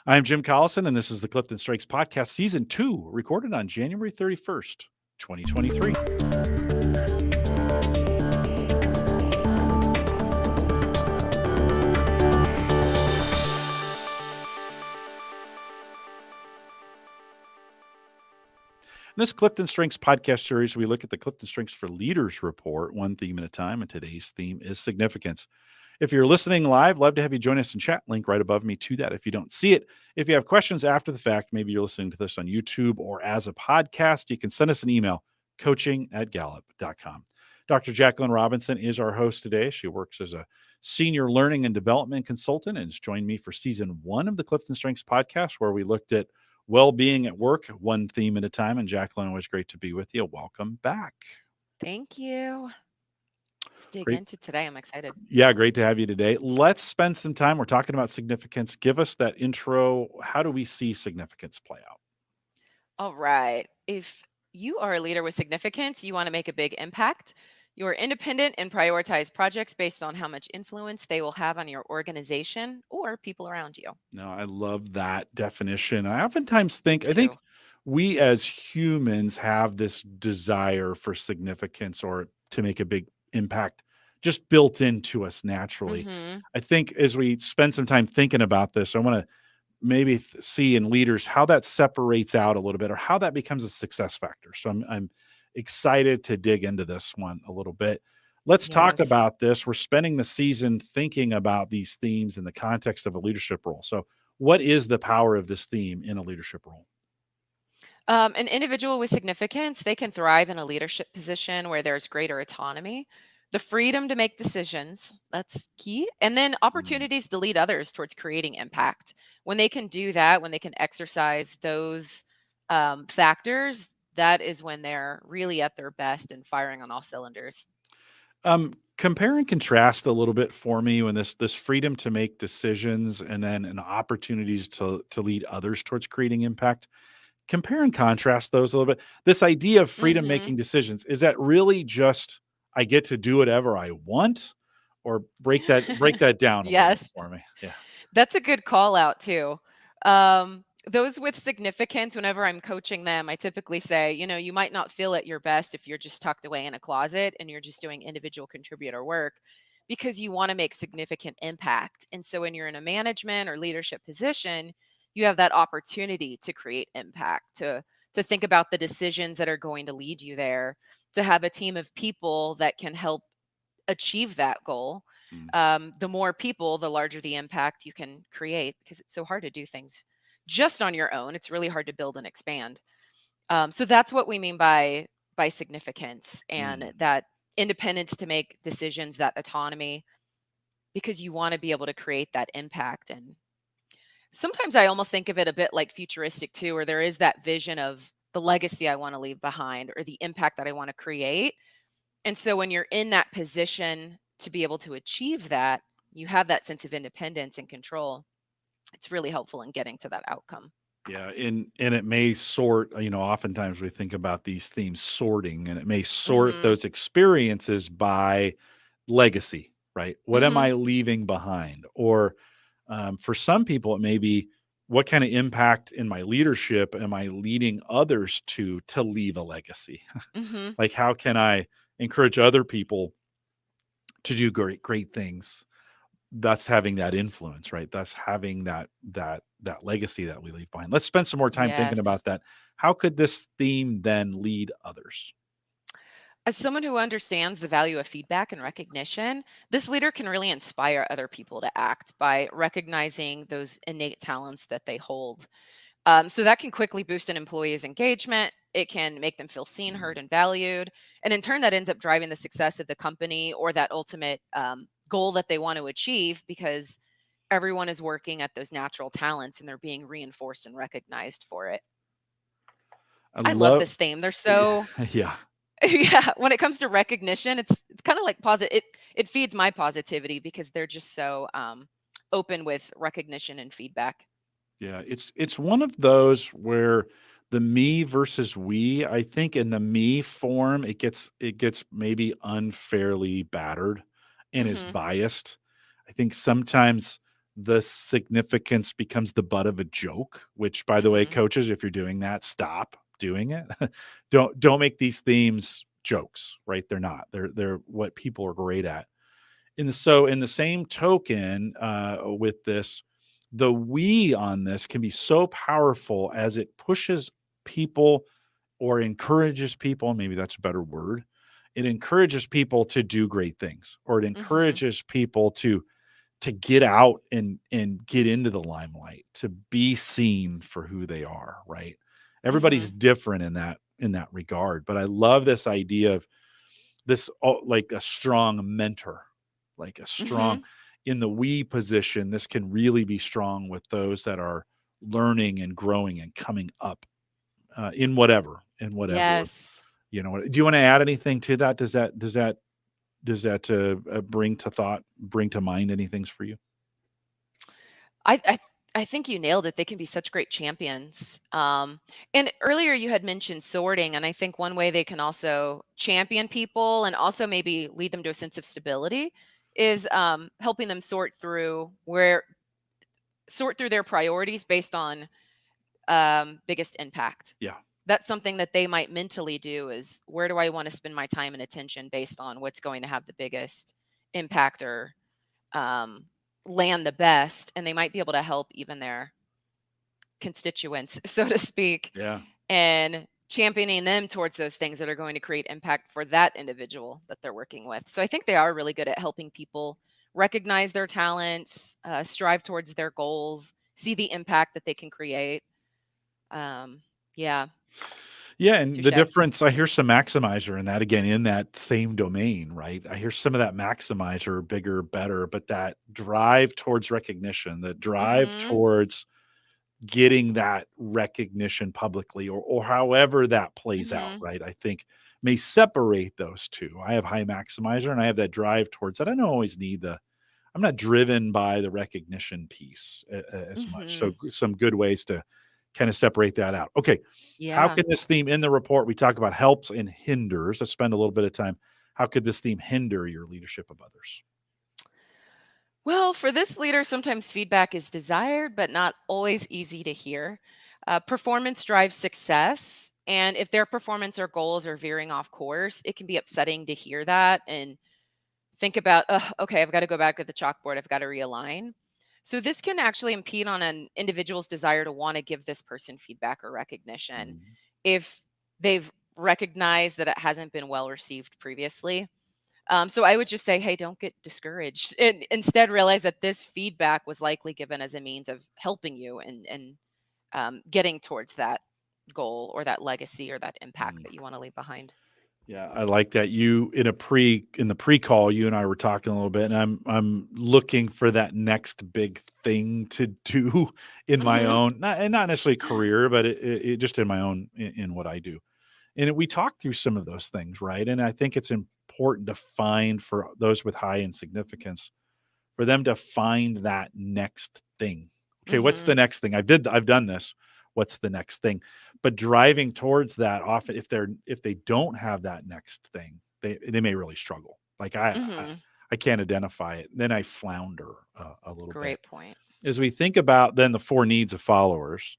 I'm Jim Collison, and this is the CliftonStrengths Podcast, Season 2, recorded on January 31st, 2023. In this CliftonStrengths podcast series, we look at the CliftonStrengths for Leaders report, one theme at a time, and today's theme is significance. If you're listening live, love to have you join us in chat. Link right above me to that if you don't see it. If you have questions after the fact, maybe you're listening to this on YouTube or as a podcast, you can send us an email, coaching@gallup.com. Dr. Jaclynn Robinson is our host today. She works as a senior learning and development consultant and has joined me for season 1 of the CliftonStrengths podcast, where we looked at well-being at work, one theme at a time. And Jaclynn, always great to be with you. Welcome back. Thank you. Let's dig Great. into today. I'm excited. Yeah, great to have you today. Let's spend some time. We're talking about significance. Give us that intro. How do we see significance play out? All right. If you are a leader with significance, you want to make a big impact. You're independent and prioritize projects based on how much influence they will have on your organization or people around you. No, I love that definition. I oftentimes think, I Too. think we as humans have this desire for significance or to make a big impact just built into us naturally. Mm-hmm. I think as we spend some time thinking about this, I want to maybe see in leaders how that separates out a little bit or how that becomes a success factor. So I'm excited to dig into this one a little bit. Let's talk Yes. about this. We're spending the season thinking about these themes in the context of a leadership role. So what is the power of this theme in a leadership role? An individual with significance, they can thrive in a leadership position where there's greater autonomy, the freedom to make decisions, that's key, and then Mm. opportunities to lead others towards creating impact. When they can do that, when they can exercise those factors, that is when they're really at their best and firing on all cylinders. Compare and contrast a little bit for me when this freedom to make decisions and then an opportunities to lead others towards creating impact. Compare and contrast those a little bit. This idea of freedom Hmm. making decisions, is that really just I get to do whatever I want? Or break that down a little bit Yes. for me. Yeah. That's a good call out too. Those with significance, whenever I'm coaching them, I typically say, you might not feel at your best if you're just tucked away in a closet and you're just doing individual contributor work because you want to make significant impact. And so when you're in a management or leadership position, you have that opportunity to create impact, to think about the decisions that are going to lead you there, to have a team of people that can help achieve that goal. Mm. The more people, the larger the impact you can create because it's so hard to do things just on your own. It's really hard to build and expand. So that's what we mean by significance and Mm. that independence to make decisions, that autonomy, because you want to be able to create that impact. And sometimes I almost think of it a bit like futuristic too, where there is that vision of the legacy I want to leave behind or the impact that I want to create. And so when you're in that position to be able to achieve that, you have that sense of independence and control. It's really helpful in getting to that outcome. Yeah, and it may sort, oftentimes we think about these themes sorting, and it may sort Mhm. those experiences by legacy, right? What am Mhm. I leaving behind? Or for some people, it may be what kind of impact in my leadership am I leading others to leave a legacy? Mhm. Like, how can I encourage other people to do great things? That's having that influence, right? That's having that legacy that we leave behind. Let's spend some more time thinking Yes. about that. How could this theme then lead others? As someone who understands the value of feedback and recognition, this leader can really inspire other people to act by recognizing those innate talents that they hold. So that can quickly boost an employee's engagement. It can make them feel seen, Mm. heard, and valued. And in turn, that ends up driving the success of the company or that ultimate goal that they want to achieve because everyone is working at those natural talents and they're being reinforced and recognized for it. I I love love this theme. They're Yeah, so yeah. yeah, when it comes to recognition, it's kind of like positive. It feeds my positivity because they're just so open with recognition and feedback. Yeah, it's one of those where the me versus we, I think in the me form, it gets maybe unfairly battered and is Mhm. biased. I think sometimes the significance becomes the butt of a joke, which, by the way, Mhm. coaches, if you're doing that, stop doing it. Don't make these themes jokes, right? They're not. They're what people are great at. And so, in the same token, with this, the we on this can be so powerful as it pushes people or encourages people. Maybe that's a better word. It encourages people to do great things, or it Mhm. encourages people to get out and get into the limelight, to be seen for who they are, right? Everybody's Mhm. different in that regard, but I love this idea of this, like a strong mentor, like a strong Mhm. in the we position. This can really be strong with those that are learning and growing and coming up, in whatever. Yes. Do you want to add anything to that? Does that bring to mind anything for you? I I I think you nailed it. They can be such great champions. And earlier you had mentioned sorting, and I think one way they can also champion people and also maybe lead them to a sense of stability is helping them sort through their priorities based on biggest impact. Yeah. That's something that they might mentally do is where do I want to spend my time and attention based on what's going to have the biggest impact or um, land the best, and they might be able to help even their constituents, so to speak, Yeah. and championing them towards those things that are going to create impact for that individual that they're working with. So I think they are really good at helping people recognize their talents, strive towards their goals, see the impact that they can create. Um, yeah, Yeah, and the touche. difference, I hear some maximizer in that, again, in that same domain, right? I hear some of that maximizer, bigger, better, but that drive towards recognition, that drive Mhm. towards getting that recognition publicly, or however that plays out, Mhm. right? I think may separate those two. I have high maximizer and I have that drive towards that. I don't always need I'm not driven by the recognition piece as much. So Mhm. some good ways to kind of separate that out. Okay. How Yeah. can this theme in the report, we talk about helps and hinders. Let's spend a little bit of time. How could this theme hinder your leadership of others? Well, for this leader, sometimes feedback is desired, but not always easy to hear. Performance drives success. And if their performance or goals are veering off course, it can be upsetting to hear that and think about, "Ugh, okay, I've got to go back to the chalkboard. I've got to realign." So, this can actually impede on an individual's desire to want to give this person feedback or recognition Mhm. if they've recognized that it hasn't been well received previously. So I would just say, hey, don't get discouraged. And instead realize that this feedback was likely given as a means of helping you and getting towards that goal or that legacy or that impact Mm. that you want to leave behind. Yeah, I like that. In the pre-call, you and I were talking a little bit, and I'm looking for that next big thing to do in my Hmm. own, not necessarily career, but it just in my own, in what I do. And we talked through some of those things, right? And I think it's important to find, for those with high insignificance, for them to find that next thing. Okay, what's Hmm. the next thing? I've done this. What's the next thing? But driving towards that, often if they don't have that next thing, they may really struggle. Like Hmm. I can't identify it. Then I flounder a little bit. Great point. As we think about then the four needs of followers,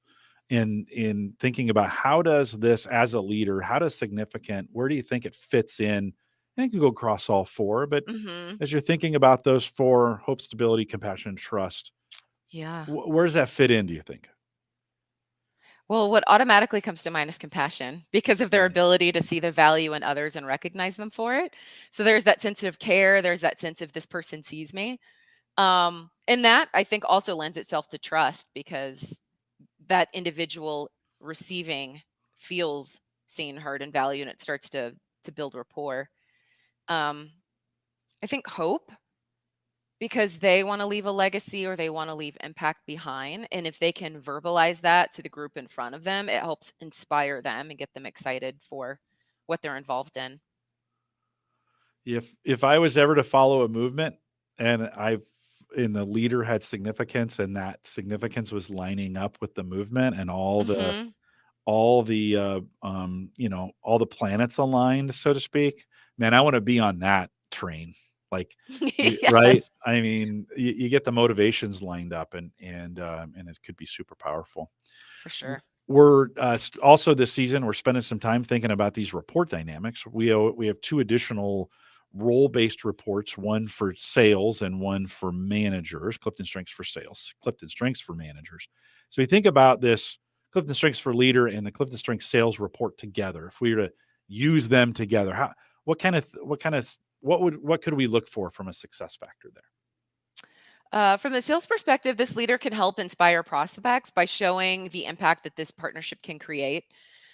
in thinking about how does this, as a leader, how does significant, where do you think it fits in? And it can go across all four, but Hmm. as you're thinking about those four: hope, stability, compassion, and trust, Yeah. where does that fit in, do you think? Well, what automatically comes to mind is compassion because of their Right. ability to see the value in others and recognize them for it. So there's that sense of care. There's that sense of this person sees me. And that I think also lends itself to trust because that individual receiving feels seen, heard, and valued, and it starts to build rapport. Um, I think hope because they want to leave a legacy or they want to leave impact behind, and if they can verbalize that to the group in front of them, it helps inspire them and get them excited for what they're involved in. If I was ever to follow a movement, and the leader had significance, and that significance was lining up with the movement, and Hmm. all the planets aligned, so to speak, man, I want to be on that train. Like, right? Yes, I mean, you get the motivations lined up, and it could be super powerful. for sure. We're also this season we're spending some time thinking about these report dynamics. We have two additional role-based reports, one for sales and one for managers. Clifton Strengths for sales, Clifton Strengths for managers. So we think about this Clifton Strengths for leader and the Clifton Strengths sales report together. If we were to use them together, what could we look for from a success factor there? From the sales perspective, this leader can help inspire prospects by showing the impact that this partnership can create.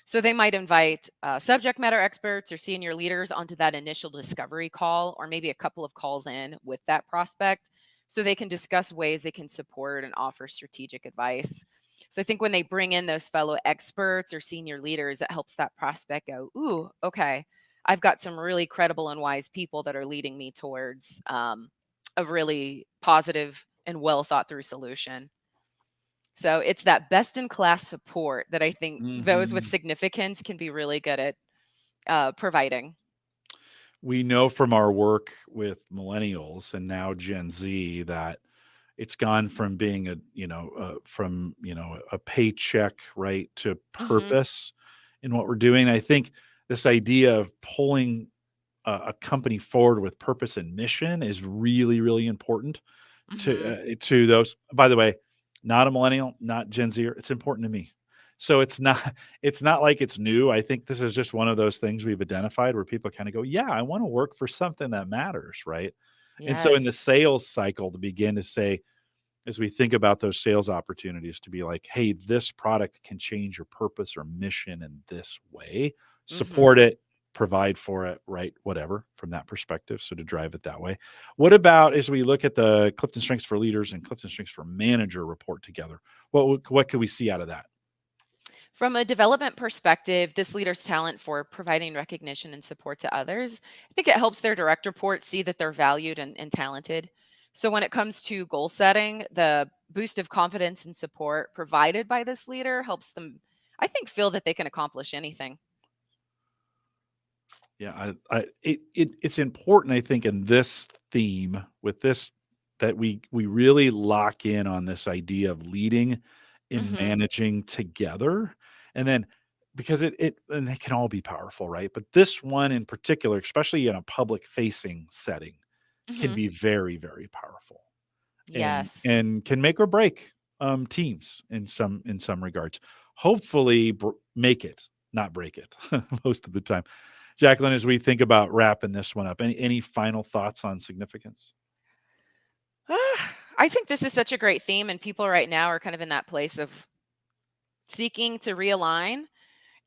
So they might invite subject matter experts or senior leaders onto that initial discovery call, or maybe a couple of calls in with that prospect, so they can discuss ways they can support and offer strategic advice. So I think when they bring in those fellow experts or senior leaders, it helps that prospect go, "Ooh, okay, I've got some really credible and wise people that are leading me towards a really positive and well thought through solution." So it's that best in class support that I think those with Mhm. significance can be really good at providing. We know from our work with millennials and now Gen Z that it's gone from being a paycheck, right, to Hmm. purpose in what we're doing. I think this idea of pulling a company forward with purpose and mission is really, really important Hmm. to those. By the way, not a millennial, not Gen Z. It's important to me. So it's not like it's new. I think this is just one of those things we've identified where people kind of go, yeah, I want to work for something that matters, right? And so in the Yes. sales cycle to begin to say, as we think about those sales opportunities, to be like, hey, this product can change your purpose or mission in this way, support Hmm. it, provide for it, right? Whatever from that perspective. So to drive it that way. What about as we look at the Clifton Strengths for Leaders and Clifton Strengths for Manager report together? What could we see out of that? From a development perspective, this leader's talent for providing recognition and support to others, I think it helps their direct reports see that they're valued and talented. So when it comes to goal setting, the boost of confidence and support provided by this leader helps them, I think, feel that they can accomplish anything. Yeah, it's important, I think, in this theme with this that we really lock in on this idea of leading and Hmm. managing together, and then because and they can all be powerful, right? But this one in particular, especially in a public facing setting, can Hmm. be very, very powerful Yes. and can make or break teams in some regards. Hopefully, make it, not break it, most of the time. Jaclyn, as we think about wrapping this one up, any final thoughts on significance? I think this is such a great theme, and people right now are kind of in that place of seeking to realign.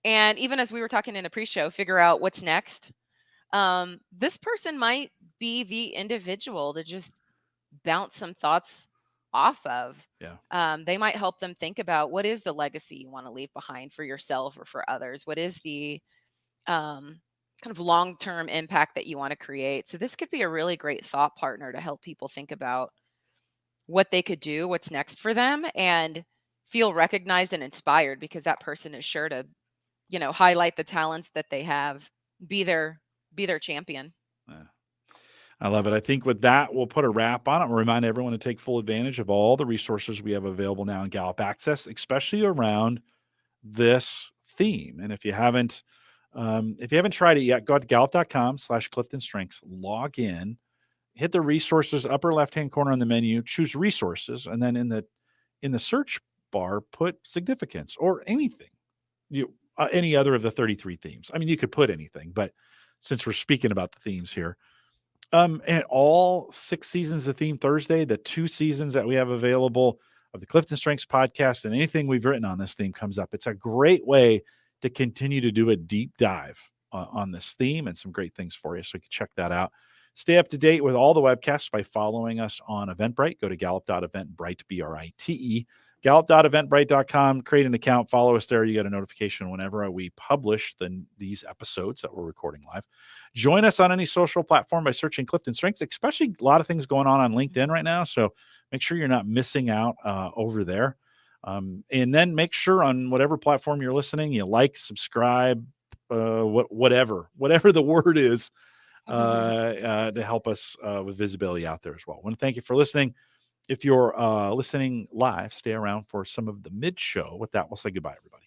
And even as we were talking in the pre show, figure out what's next. This person might be the individual to just bounce some thoughts off of. Yeah. They might help them think about what is the legacy you want to leave behind for yourself or for others? What is the kind of long term impact that you want to create? So, this could be a really great thought partner to help people think about what they could do, what's next for them, and feel recognized and inspired because that person is sure to, highlight the talents that they have, be their be their champion. Yeah. I love it. I think with that, we'll put a wrap on it. We'll remind everyone to take full advantage of all the resources we have available now in Gallup Access, especially around this theme. And if you haven't tried it yet, go to gallup.com/Clifton Strengths, log in, hit the resources upper left-hand corner on the menu, choose resources, and then in the search bar, put significance or anything. Any other of the 33 themes. I mean, you could put anything, but since we're speaking about the themes here, and all 6 seasons of Theme Thursday, the 2 seasons that we have available of the Clifton Strengths podcast and anything we've written on this theme comes up. It's a great way to continue to do a deep dive on this theme and some great things for you. So you can check that out. Stay up to date with all the webcasts by following us on Eventbrite. Go to gallup.eventbrite, Brite, gallup.eventbrite.com, create an account, follow us there. You get a notification whenever we publish these episodes that we're recording live. Join us on any social platform by searching Clifton Strengths, especially a lot of things going on LinkedIn right now. So make sure you're not missing out over there. And then make sure on whatever platform you're listening, you like, subscribe, whatever the word is. to help us with visibility out there as well. I want to thank you for listening. If you're listening live, stay around for some of the mid show. With that, we'll say goodbye, everybody.